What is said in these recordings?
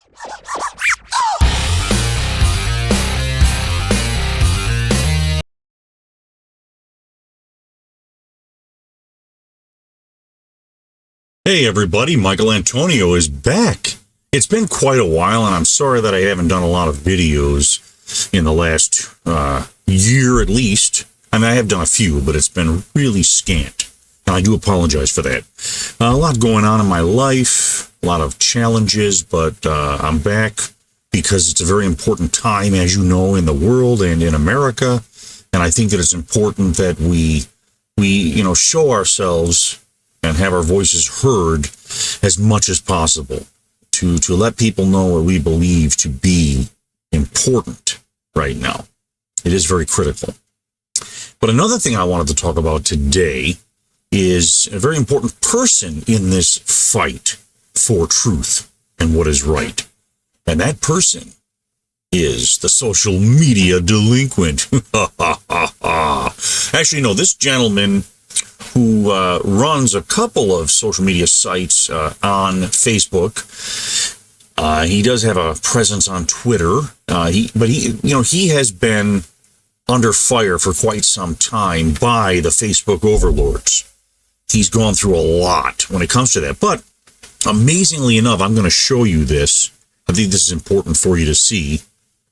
Hey everybody, Michaelantonio is back. It's been quite a while, and I'm sorry that I haven't done a lot of videos in the last year at least. I mean, I have done a few, but it's been really scant. And I do apologize for that. A lot going on in my life, a lot of challenges, but I'm back because it's a very important time, as you know, in the world and in America. And I think that it's important that we show ourselves and have our voices heard as much as possible to let people know what we believe to be important right now. It is very critical. But another thing I wanted to talk about today is a very important person in this fight for truth and what is right. And that person is the social media delinquent. Actually, no, this gentleman who runs a couple of social media sites on Facebook. He does have a presence on Twitter. He has been under fire for quite some time by the Facebook overlords. He's gone through a lot when it comes to that. But amazingly enough, I'm going to show you this. I think this is important for you to see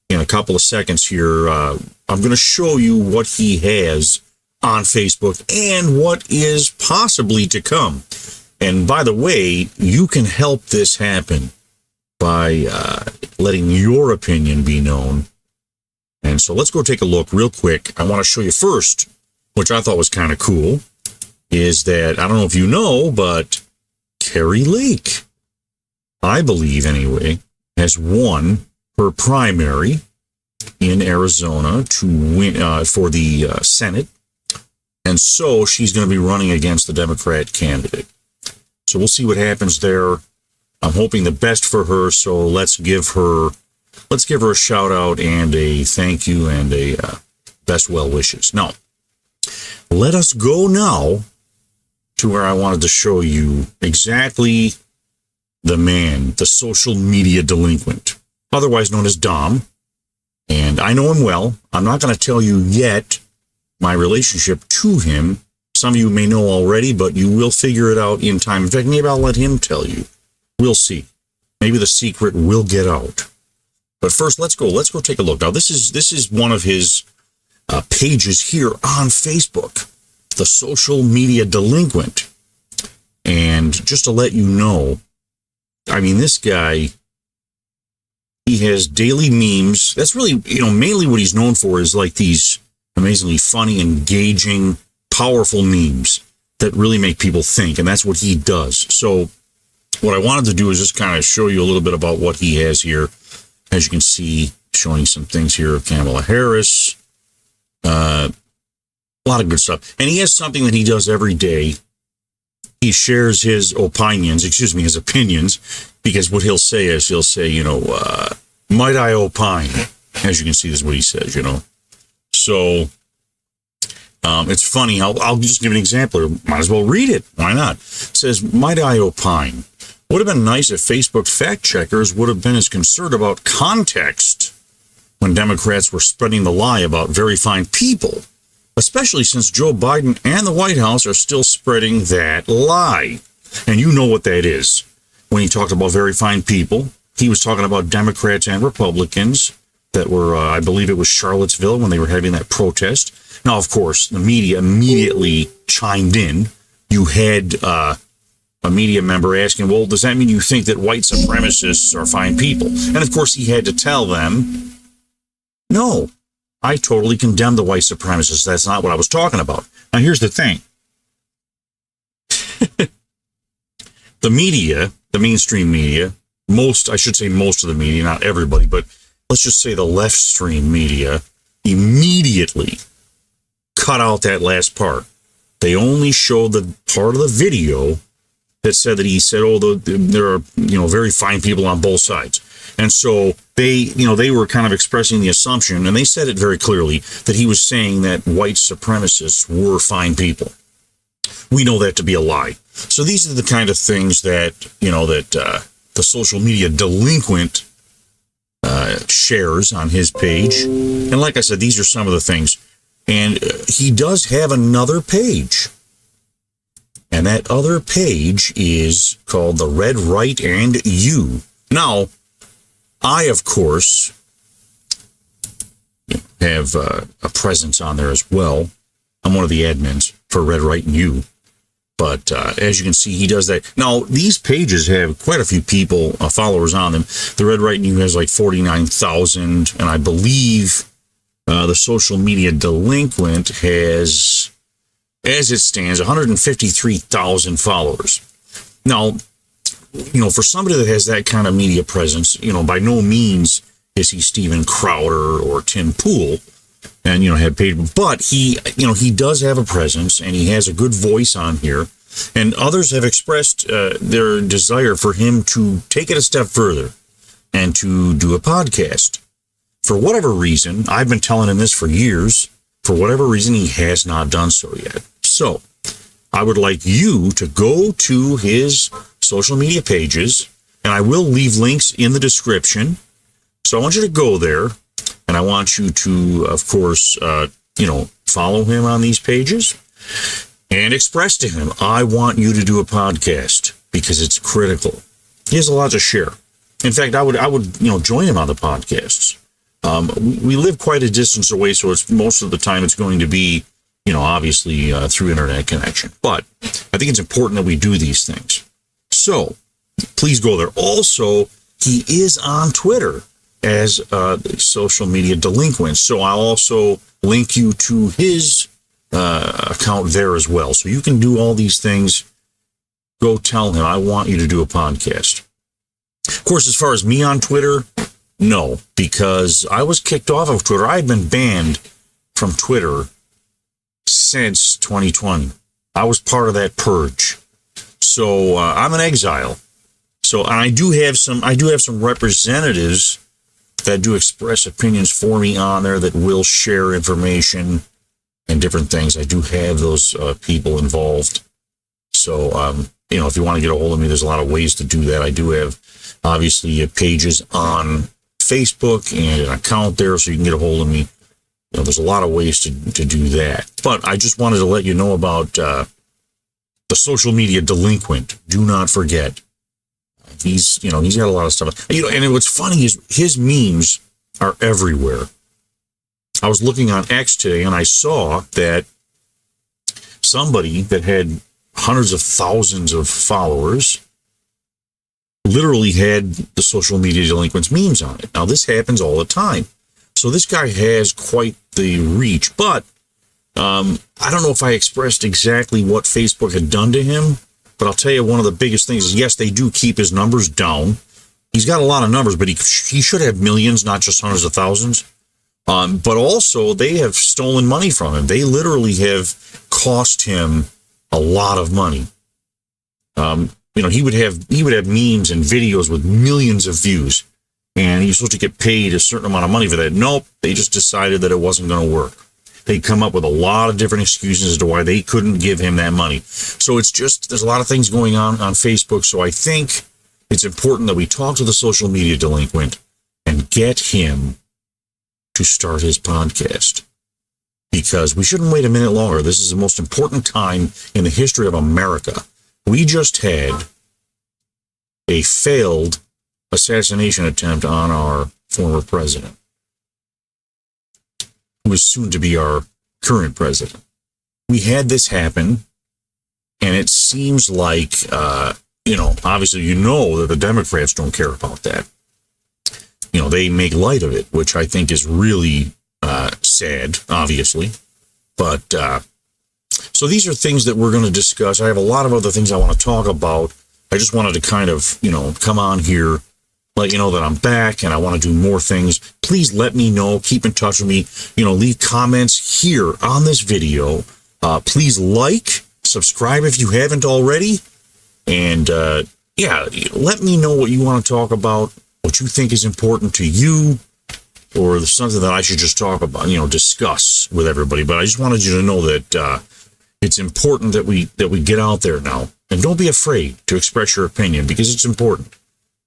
in a couple of seconds here. I'm going to show you what he has on Facebook and what is possibly to come. And by the way, you can help this happen by letting your opinion be known. And so let's go take a look real quick. I want to show you first, which I thought was kind of cool, is that, I don't know if you know, but Carrie Lake, I believe anyway, has won her primary in Arizona to win for the Senate. And so she's going to be running against the Democrat candidate. So we'll see what happens there. I'm hoping the best for her. So let's give her a shout out and a thank you and a best well wishes. Now, let us go now to where I wanted to show you exactly the man, the social media delinquent, otherwise known as Dom. And I know him well. I'm not going to tell you yet my relationship to him. Some of you may know already, but you will figure it out in time. In fact, maybe I'll let him tell you. We'll see. Maybe the secret will get out. But first, let's go take a look. Now, this is one of his pages here on Facebook, the social media delinquent. And just to let you know, I mean, this guy, he has daily memes. That's really, mainly what he's known for is like these amazingly funny, engaging, powerful memes that really make people think, and that's what he does. So what I wanted to do is just kind of show you a little bit about what he has here. As you can see, showing some things here of Kamala Harris, a lot of good stuff. And he has something that he does every day. He shares his opinions, because what he'll say is, might I opine? As you can see, this is what he says, So, it's funny. I'll just give an example. Might as well read it. Why not? It says, might I opine? Would have been nice if Facebook fact checkers would have been as concerned about context when Democrats were spreading the lie about very fine people, especially since Joe Biden and the White House are still spreading that lie. And you know what that is. When he talked about very fine people, he was talking about Democrats and Republicans that were, I believe it was Charlottesville when they were having that protest. Now, of course, the media immediately chimed in. You had a media member asking, well, does that mean you think that white supremacists are fine people? And of course, he had to tell them, no, I totally condemn the white supremacists. That's not what I was talking about. Now, here's the thing. The media, the mainstream media, most of the media, not everybody, but let's just say the left stream media, immediately cut out that last part. They only showed the part of the video that said that he said, there are, very fine people on both sides. And so they were kind of expressing the assumption, and they said it very clearly, that he was saying that white supremacists were fine people. We know that to be a lie. So these are the kind of things that, the social media delinquent shares on his page. And like I said, these are some of the things. And he does have another page. And that other page is called The Red, Right, and You. Now, I, of course, have a presence on there as well. I'm one of the admins for Red, Right, and You. But as you can see, he does that. Now, these pages have quite a few people, followers on them. The Red, Right, and You has like 49,000. And I believe the Social Media Delinquent has, as it stands, 153,000 followers. Now, for somebody that has that kind of media presence, by no means is he Steven Crowder or Tim Pool. And, had paid, but he does have a presence and he has a good voice on here. And others have expressed their desire for him to take it a step further and to do a podcast. For whatever reason, I've been telling him this for years. For whatever reason, he has not done so yet. So I would like you to go to his social media pages, and I will leave links in the description. So I want you to go there. And I want you to, of course, follow him on these pages and express to him, I want you to do a podcast because it's critical. He has a lot to share. In fact, I would, join him on the podcasts. We live quite a distance away, so it's most of the time it's going to be, obviously through internet connection. But I think it's important that we do these things. So please go there. Also, he is on Twitter as Social Media Delinquent. So I'll also link you to his account there as well. So you can do all these things. Go tell him, I want you to do a podcast. Of course, as far as me on Twitter, no, because I was kicked off of Twitter. I had been banned from Twitter since 2020. I was part of that purge. So I'm in exile. So and I do have some representatives that do express opinions for me on there that will share information and different things. I do have those people involved. So, if you want to get a hold of me, there's a lot of ways to do that. I do have, obviously, pages on Facebook and an account there, so you can get a hold of me. There's a lot of ways to do that. But I just wanted to let you know about the Social Media Delinquent. Do not forget. He's got a lot of stuff. And what's funny is his memes are everywhere. I was looking on X today and I saw that somebody that had hundreds of thousands of followers literally had the Social Media Delinquents memes on it. Now, this happens all the time. So this guy has quite the reach, but I don't know if I expressed exactly what Facebook had done to him. But I'll tell you, one of the biggest things is, yes, they do keep his numbers down. He's got a lot of numbers, but he should have millions, not just hundreds of thousands. But also, they have stolen money from him. They literally have cost him a lot of money. He would have memes and videos with millions of views, and he was supposed to get paid a certain amount of money for that. Nope, they just decided that it wasn't going to work. They come up with a lot of different excuses as to why they couldn't give him that money. So it's just, there's a lot of things going on Facebook. So I think it's important that we talk to the Social Media Delinquent and get him to start his podcast. Because we shouldn't wait a minute longer. This is the most important time in the history of America. We just had a failed assassination attempt on our former president, who is soon to be our current president. We had this happen, and it seems like, obviously that the Democrats don't care about that. They make light of it, which I think is really sad, obviously. But, so these are things that we're going to discuss. I have a lot of other things I want to talk about. I just wanted to kind of, come on here, let you know that I'm back and I want to do more things. Please let me know. Keep in touch with me. Leave comments here on this video. Please subscribe if you haven't already. And let me know what you want to talk about, what you think is important to you, or something that I should just talk about, discuss with everybody. But I just wanted you to know that it's important that we get out there now. And don't be afraid to express your opinion, because it's important.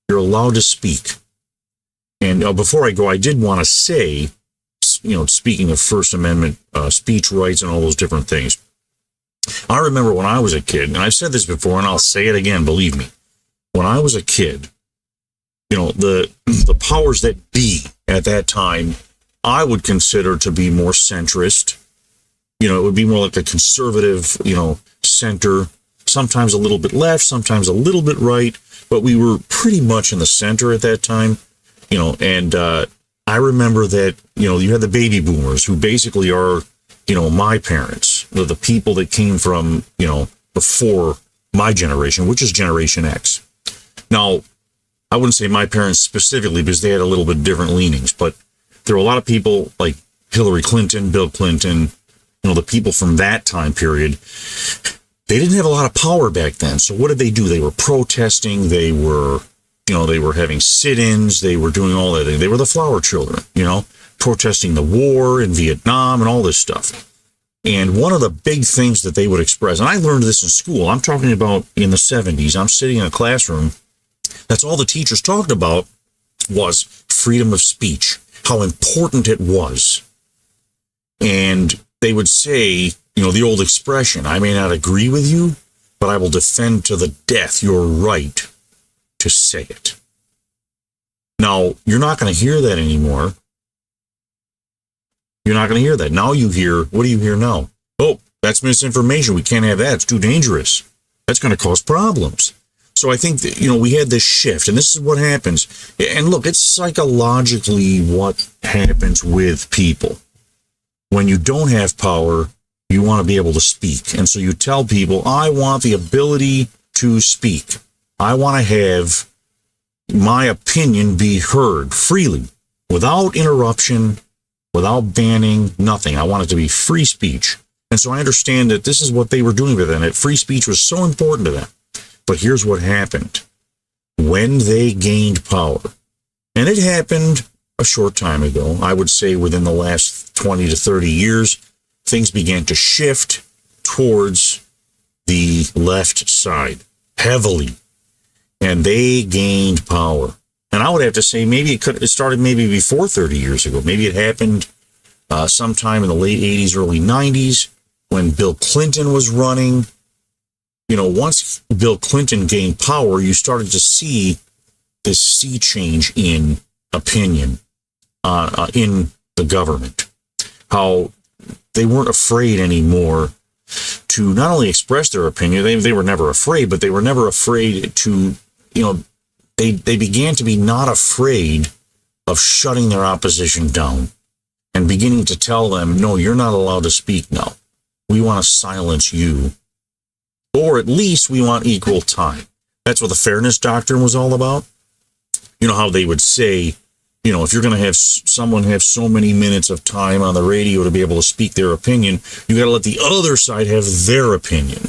You're allowed to speak. And before I go, I did want to say, speaking of First Amendment speech rights and all those different things, I remember when I was a kid, and I've said this before, and I'll say it again, believe me. When I was a kid, the powers that be at that time, I would consider to be more centrist. It would be more like a conservative, center, sometimes a little bit left, sometimes a little bit right, but we were pretty much in the center at that time, and I remember that, you had the baby boomers who basically are, my parents, the people that came from, before my generation, which is Generation X. Now, I wouldn't say my parents specifically because they had a little bit different leanings, but there were a lot of people like Hillary Clinton, Bill Clinton, the people from that time period. They didn't have a lot of power back then. So what did they do? They were protesting. They were, they were having sit-ins. They were doing all that. They were the flower children, protesting the war in Vietnam and all this stuff. And one of the big things that they would express, and I learned this in school, I'm talking about in the 70s, I'm sitting in a classroom, that's all the teachers talked about was freedom of speech, how important it was. And they would say, the old expression, I may not agree with you, but I will defend to the death your right to say it. Now, you're not going to hear that anymore. You're not going to hear that. Now you hear, what do you hear now? Oh, that's misinformation. We can't have that. It's too dangerous. That's going to cause problems. So I think that, we had this shift, and this is what happens. And look, it's psychologically what happens with people. When you don't have power, you want to be able to speak. And so you tell people, I want the ability to speak. I want to have my opinion be heard freely, without interruption, without banning, nothing. I want it to be free speech. And so I understand that this is what they were doing with it, that free speech was so important to them. But here's what happened. When they gained power, and it happened a short time ago, I would say within the last 20 to 30 years, things began to shift towards the left side heavily. And they gained power. And I would have to say it started maybe before 30 years ago. Maybe it happened sometime in the late 80s, early 90s when Bill Clinton was running. Once Bill Clinton gained power, you started to see this sea change in opinion in the government. How they weren't afraid anymore to not only express their opinion, they were never afraid, but they were never afraid to, they began to be not afraid of shutting their opposition down and beginning to tell them, no, you're not allowed to speak now. We want to silence you. Or at least we want equal time. That's what the fairness doctrine was all about. How they would say, if you're going to have someone have so many minutes of time on the radio to be able to speak their opinion, you got to let the other side have their opinion.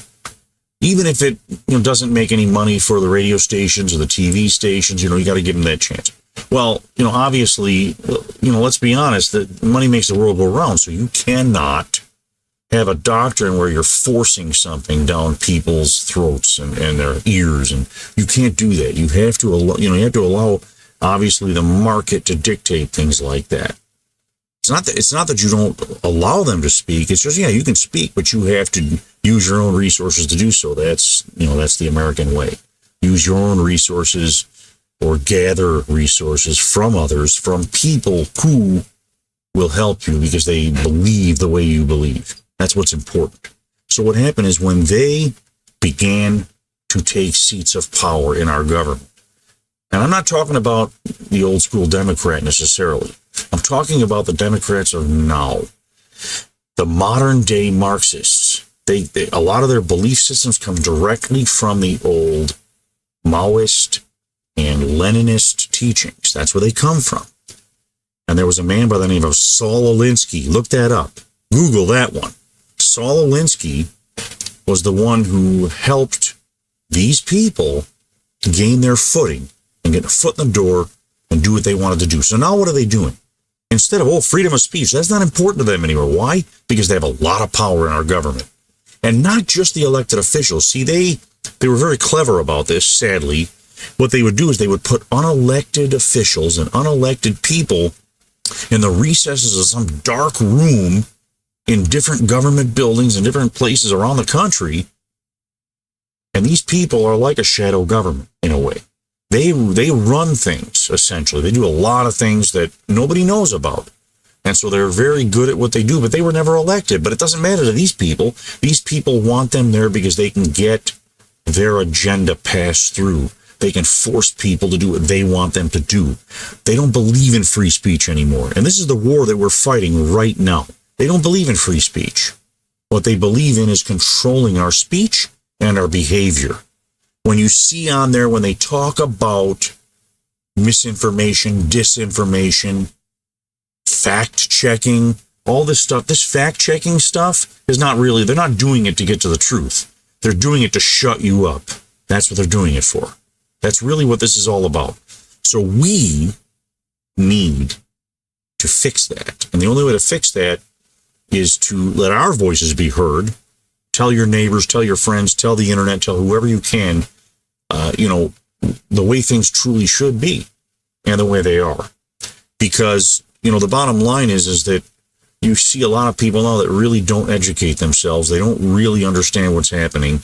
Even if it doesn't make any money for the radio stations or the TV stations, you got to give them that chance. Well, obviously, let's be honest, that money makes the world go round. So you cannot have a doctrine where you're forcing something down people's throats and their ears, and you can't do that. You have to allow, allow obviously the market to dictate things like that. It's not that you don't allow them to speak. It's just, you can speak, but you have to use your own resources to do so. That's the American way. Use your own resources or gather resources from others, from people who will help you because they believe the way you believe. That's what's important. So what happened is when they began to take seats of power in our government, and I'm not talking about the old school Democrat necessarily. I'm talking about the Democrats of now. The modern day Marxists, they a lot of their belief systems come directly from the old Maoist and Leninist teachings. That's where they come from. And there was a man by the name of Saul Alinsky. Look that up. Google that one. Saul Alinsky was the one who helped these people gain their footing and get a foot in the door and do what they wanted to do. So now what are they doing? Instead of, freedom of speech, that's not important to them anymore. Why? Because they have a lot of power in our government. And not just the elected officials. See, they were very clever about this, sadly. what they would do is they would put unelected officials and unelected people in the recesses of some dark room in different government buildings and different places around the country. And these people are like a shadow government in a way. They run things, essentially. They do a lot of things that nobody knows about. And so they're very good at what they do, but they were never elected. But it doesn't matter to these people. These people want them there because they can get their agenda passed through. They can force people to do what they want them to do. They don't believe in free speech anymore. And this is the war that we're fighting right now. They don't believe in free speech. What they believe in is controlling our speech and our behavior. When you see on there, when they talk about misinformation, disinformation, fact-checking, all this stuff, this fact-checking stuff is not really, they're not doing it to get to the truth. They're doing it to shut you up. That's what they're doing it for. That's really what this is all about. So we need to fix that. And the only way to fix that is to let our voices be heard. Tell your neighbors, tell your friends, tell the internet, tell whoever you can, the way things truly should be and the way they are. Because, the bottom line is that you see a lot of people now that really don't educate themselves. They don't really understand what's happening.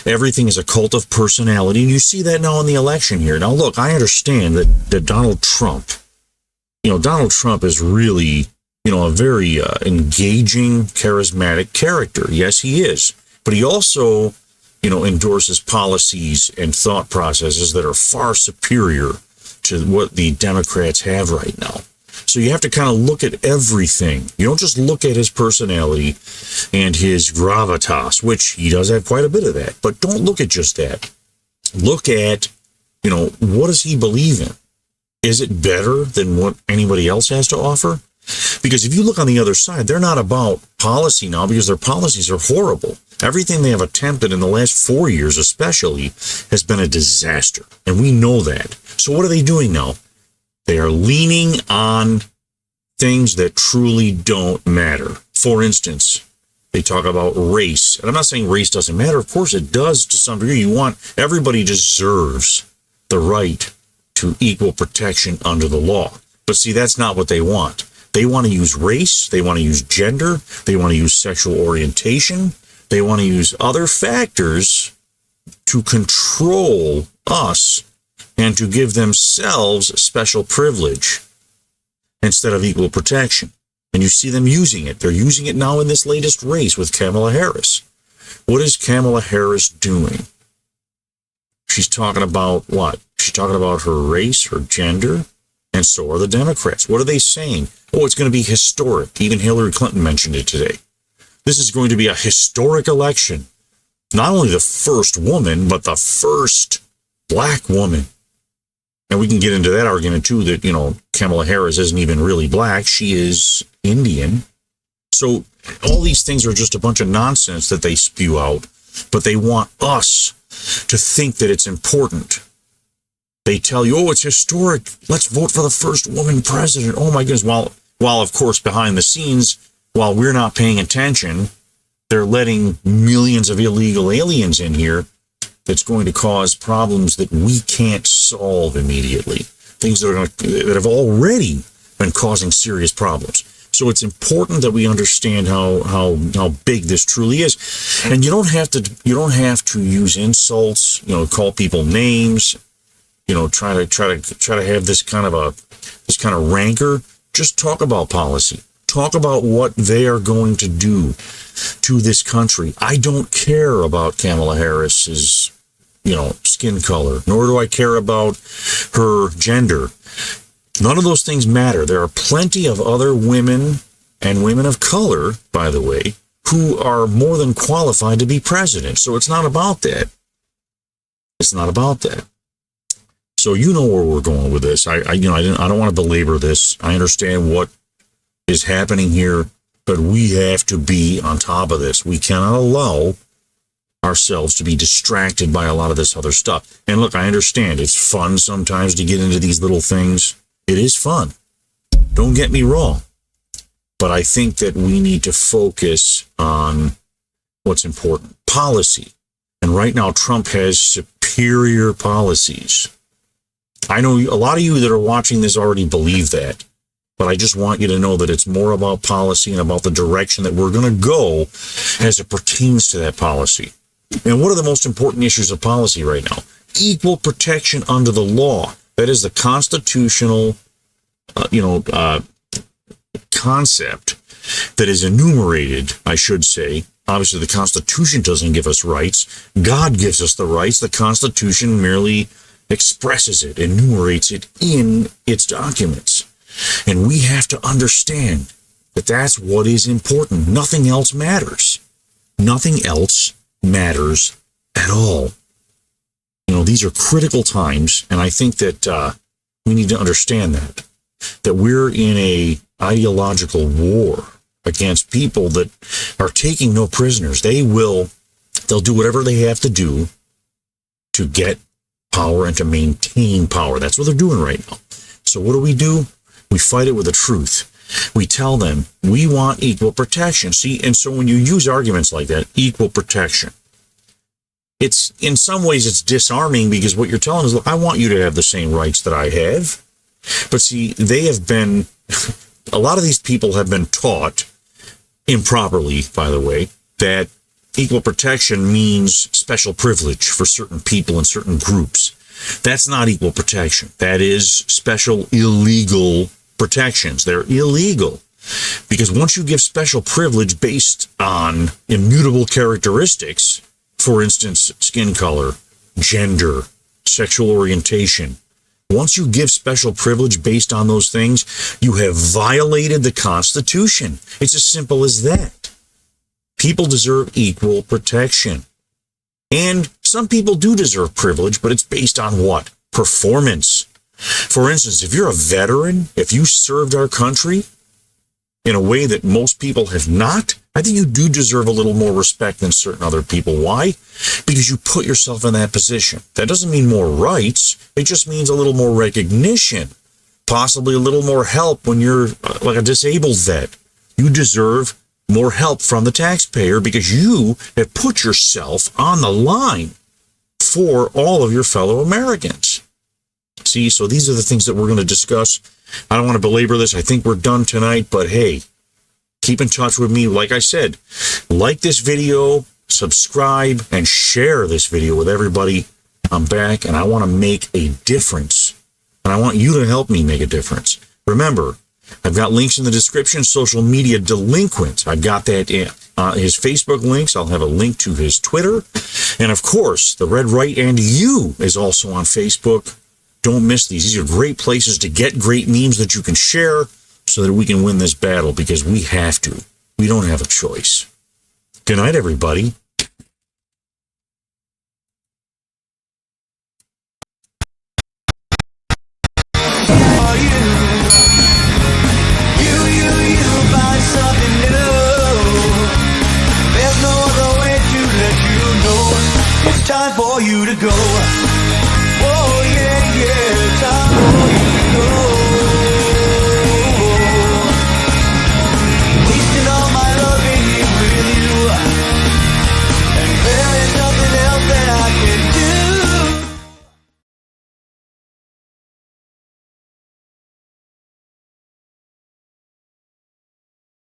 Everything is a cult of personality. And you see that now in the election here. Now, look, I understand that Donald Trump, Donald Trump is really, a very engaging, charismatic character. Yes, he is. But he also, endorses policies and thought processes that are far superior to what the Democrats have right now. So you have to kind of look at everything. You don't just look at his personality and his gravitas, which he does have quite a bit of that. But don't look at just that. Look at, what does he believe in? Is it better than what anybody else has to offer? Because if you look on the other side, they're not about policy now because their policies are horrible. Everything they have attempted in the last 4 years especially has been a disaster. And we know that. So what are they doing now? They are leaning on things that truly don't matter. For instance, they talk about race. And I'm not saying race doesn't matter. Of course it does to some degree. Everybody deserves the right to equal protection under the law. But see, that's not what they want. They want to use race. They want to use gender. They want to use sexual orientation. They want to use other factors to control us and to give themselves special privilege instead of equal protection. And you see them using it. They're using it now in this latest race with Kamala Harris. What is Kamala Harris doing? She's talking about what? She's talking about her race, her gender, and so are the Democrats. What are they saying? Oh, it's going to be historic. Even Hillary Clinton mentioned it today. This is going to be a historic election. Not only the first woman, but the first black woman. And we can get into that argument too, that, Kamala Harris isn't even really black. She is Indian. So all these things are just a bunch of nonsense that they spew out, but they want us to think that it's important. They tell you, oh, it's historic. Let's vote for the first woman president. Oh my goodness. While of course, behind the scenes, while we're not paying attention, they're letting millions of illegal aliens in here that's going to cause problems that we can't solve immediately. Things that have already been causing serious problems. So it's important that we understand how big this truly is. And you don't have to use insults, call people names, try to have this kind of rancor. Just talk about policy. Talk about what they are going to do to this country. I don't care about Kamala Harris's, skin color, nor do I care about her gender. None of those things matter. There are plenty of other women and women of color, by the way, who are more than qualified to be president. So it's not about that. It's not about that. So you know where we're going with this. I don't want to belabor this. I understand what is happening here, but we have to be on top of this. We cannot allow ourselves to be distracted by a lot of this other stuff. And look, I understand it's fun sometimes to get into these little things. It is fun. Don't get me wrong. But I think that we need to focus on what's important. Policy. And right now, Trump has superior policies. I know a lot of you that are watching this already believe that, but I just want you to know that it's more about policy and about the direction that we're going to go as it pertains to that policy. And what are the most important issues of policy right now? Equal protection under the law. That is the constitutional, concept that is enumerated, I should say. Obviously, the Constitution doesn't give us rights. God gives us the rights. The Constitution merely expresses it, enumerates it in its documents. And we have to understand that that's what is important. Nothing else matters. Nothing else matters at all. These are critical times, and I think that we need to understand that we're in a ideological war against people that are taking no prisoners. They'll do whatever they have to do to get power and to maintain power. That's what they're doing right now. So what do? We fight it with the truth. We tell them we want equal protection. See, and so when you use arguments like that, equal protection, it's in some ways it's disarming, because what you're telling is, look, I want you to have the same rights that I have. But see, a lot of these people have been taught improperly, by the way, that equal protection means special privilege for certain people and certain groups. That's not equal protection. That is special illegal protections. They're illegal because once you give special privilege based on immutable characteristics, for instance, skin color, gender, sexual orientation, once you give special privilege based on those things, you have violated the Constitution. It's as simple as that. People deserve equal protection. And some people do deserve privilege, but it's based on what? Performance. For instance, if you're a veteran, if you served our country in a way that most people have not, I think you do deserve a little more respect than certain other people. Why? Because you put yourself in that position. That doesn't mean more rights. It just means a little more recognition, possibly a little more help when you're like a disabled vet. You deserve more help from the taxpayer because you have put yourself on the line for all of your fellow Americans. See, so these are the things that we're going to discuss. I don't want to belabor this. I think we're done tonight, but hey, keep in touch with me. Like I said, like this video, subscribe, and share this video with everybody. I'm back, and I want to make a difference, and I want you to help me make a difference. Remember, I've got links in the description. Social media delinquent. I've got that in his Facebook links. I'll have a link to his Twitter. And of course, the Red Right and You is also on Facebook. Don't miss these. These are great places to get great memes that you can share so that we can win this battle, because we have to. We don't have a choice. Good night, everybody. Time for you to go. Oh, yeah, yeah.